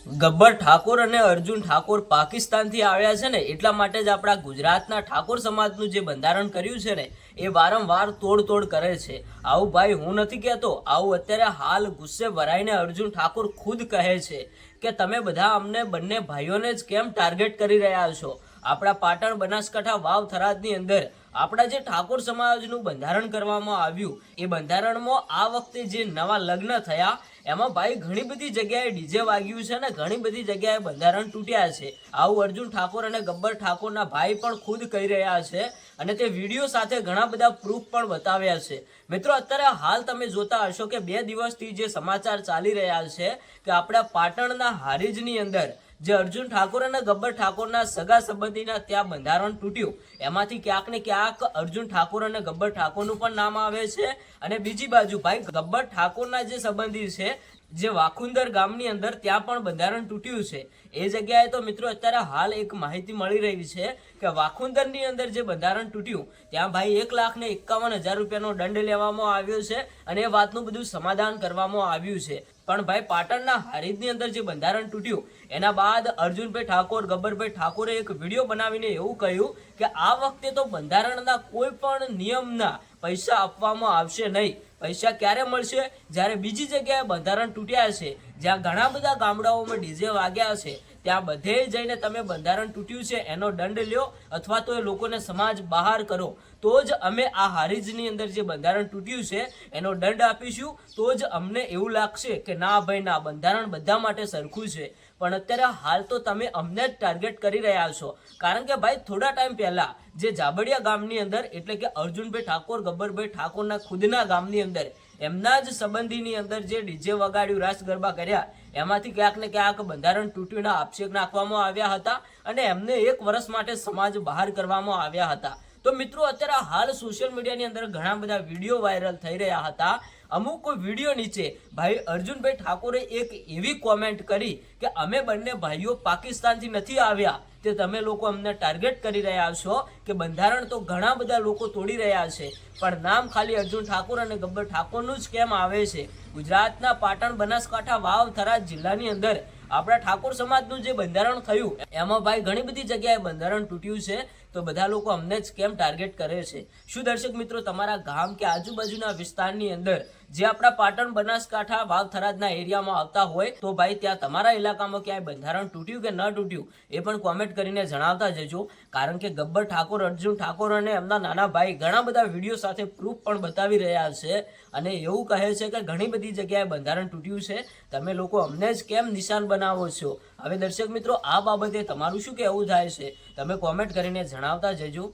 ગબ્બર ઠાકોર અને અર્જુન ઠાકોર પાકિસ્તાનથી આવ્યા છે ને, એટલા માટે જ આપણા ગુજરાતના ઠાકોર સમાજનું જે બંધારણ કર્યું છે ને, એ વારંવાર તોડ કરે છે. આવું ભાઈ હું નથી કહેતો, આવું અત્યારે હાલ ગુસ્સે ભરાઈને અર્જુન ઠાકોર ખુદ કહે છે કે તમે બધા અમને બંને ભાઈઓને જ કેમ ટાર્ગેટ કરી રહ્યા છો. આપણા પાટણ, બનાસકાંઠા, વાવ, થરાદની અંદર આપણા જે ઠાકોર સમાજનું બંધારણ કરવામાં આવ્યું, એ બંધારણમાં આ વખતે જે નવા લગ્ન થયા એમાં ભાઈ ઘણી બધી જગ્યાએ ડીજે વાગ્યું છે ને ઘણી બધી જગ્યાએ બંધારણ તૂટ્યા છે. આવું અર્જુન ઠાકોર અને ગબ્બર ઠાકોરના ભાઈ પણ ખુદ કહી રહ્યા છે અને તે વિડીયો સાથે ઘણા બધા પ્રૂફ પણ બતાવ્યા છે. મિત્રો, અત્યારે હાલ તમે જોતા હશો કે 2 દિવસથી જે સમાચાર ચાલી રહ્યા છે કે આપણા પાટણના હારીજની અંદર જે અર્જુન ઠાકોર અને ગબ્બર ઠાકોરના સગા સંબંધીના ત્યાં બંધારણ તૂટ્યું, એમાંથી ક્યાંક ને ક્યાંક અર્જુન ઠાકોર અને ગબ્બર ઠાકોરનું પણ નામ આવે છે. અને બીજી બાજુ ભાઈ ગબ્બર ઠાકોરના જે સંબંધી છે જે વાખુંદર ગામની અંદર ત્યાં પણ બંધારણ તૂટ્યું છે. એ જગ્યાએ તો મિત્રો અત્યારે હાલ એક માહિતી મળી રહી છે કે વાખુંદરની અંદર જે બંધારણ તૂટ્યું ત્યાં ભાઈ 1,51,000 રૂપિયાનો દંડ લેવામાં આવ્યો છે અને એ વાતનું બધું સમાધાન કરવામાં આવ્યું છે. પણ ભાઈ પાટણના હારીજની અંદર જે બંધારણ તૂટ્યું એના બાદ અર્જુનભાઈ ઠાકોર, ગબ્બરભાઈ ઠાકોરે એક વિડીયો બનાવીને એવું કહ્યું કે આ વખતે તો બંધારણના કોઈ પણ નિયમના પૈસા આપવામાં આવશે નહીં. પૈસા ક્યારે મળશે? જ્યારે બીજી જગ્યાએ બંધારણ તૂટ્યા છે, જ્યાં ઘણા બધા ગામડાઓમાં ડીજે વાગ્યા છે, ત્યાં બધે જઈને તમે બંધારણ તૂટ્યું છે એનો દંડ લ્યો અથવા તો એ લોકોને સમાજ બહાર કરો, તો જ અમે આ હારીજની અંદર જે બંધારણ તૂટ્યું છે એનો દંડ આપીશું. તો જ અમને એવું લાગશે કે ના ભાઈ ના, બંધારણ બધા માટે સરખું છે. પણ અત્યારે હાલ તો તમે અમને જ ટાર્ગેટ કરી રહ્યા છો. કારણ કે ભાઈ થોડા ટાઈમ પહેલા જે જાબડિયા ગામની અંદર એટલે કે અર્જુનભાઈ ઠાકોર, ગબ્બરભાઈ ઠાકોરના ખુદના ગામની અંદર એમના જ સંબંધીની અંદર જે ડીજે વગાડ્યું, રાસ ગરબા કર્યા, એમાંથી ક્યાંક ને ક્યાંક બંધારણ તૂટ્યુંના આક્ષેપ નાખવામાં આવ્યા હતા અને એમને 1 વર્ષ માટે સમાજ બહાર કરવામાં આવ્યા હતા. તો મિત્રો, અત્યારે હાલ સોશિયલ મીડિયાની અંદર ઘણા બધા વિડીયો વાયરલ થઈ રહ્યા હતા. અમુક વિડીયો નીચે ભાઈ અર્જુનભાઈ ઠાકોરે એક એવી કોમેન્ટ કરી કે અમે બંને ભાઈઓ પાકિસ્તાનથી નથી આવ્યા, તે તમે લોકો અમને ટાર્ગેટ કરી રહ્યા છો કે બંધારણ તો ઘણા બધા લોકો તોડી રહ્યા છે, પણ નામ ખાલી અર્જુન ઠાકોર અને ગબ્બર ઠાકોરનું જ કેમ આવે છે? ગુજરાતના પાટણ, બનાસકાંઠા, વાવ, થરાદ જિલ્લાની અંદર આપણા ઠાકોર સમાજનું જે બંધારણ થયું એમાં ભાઈ ઘણી બધી જગ્યાએ બંધારણ તૂટ્યું છે, તો બધા લોકો અમને જ કેમ ટાર્ગેટ કરે છે? શું દર્શક મિત્રો, તમારા ગામ કે આજુબાજુના વિસ્તારની અંદર જે આપણા પાટણ, બનાસકાંઠા, વાવ, થરાદના એરિયામાં આવતા હોય તો ભાઈ ત્યાં તમારા ઇલાકામાં ક્યાંય બંધારણ તૂટ્યું કે ન તૂટ્યું એ પણ કોમેન્ટ કરીને જણાવતા જજો. કારણ કે ગબ્બર ઠાકોર, અર્જુન ઠાકોર અને એમના નાના ભાઈ ઘણા બધા વિડીયો સાથે પ્રૂફ પણ બતાવી રહ્યા છે અને એવું કહે છે કે ઘણી બધી જગ્યાએ બંધારણ તૂટ્યું છે, તમે લોકો અમને જ કેમ નિશાન બનાવો છો? હવે દર્શક મિત્રો, આ બાબતે તમારું શું કહેવું થાય છે તમે કોમેન્ટ કરીને જણાવતા જજો.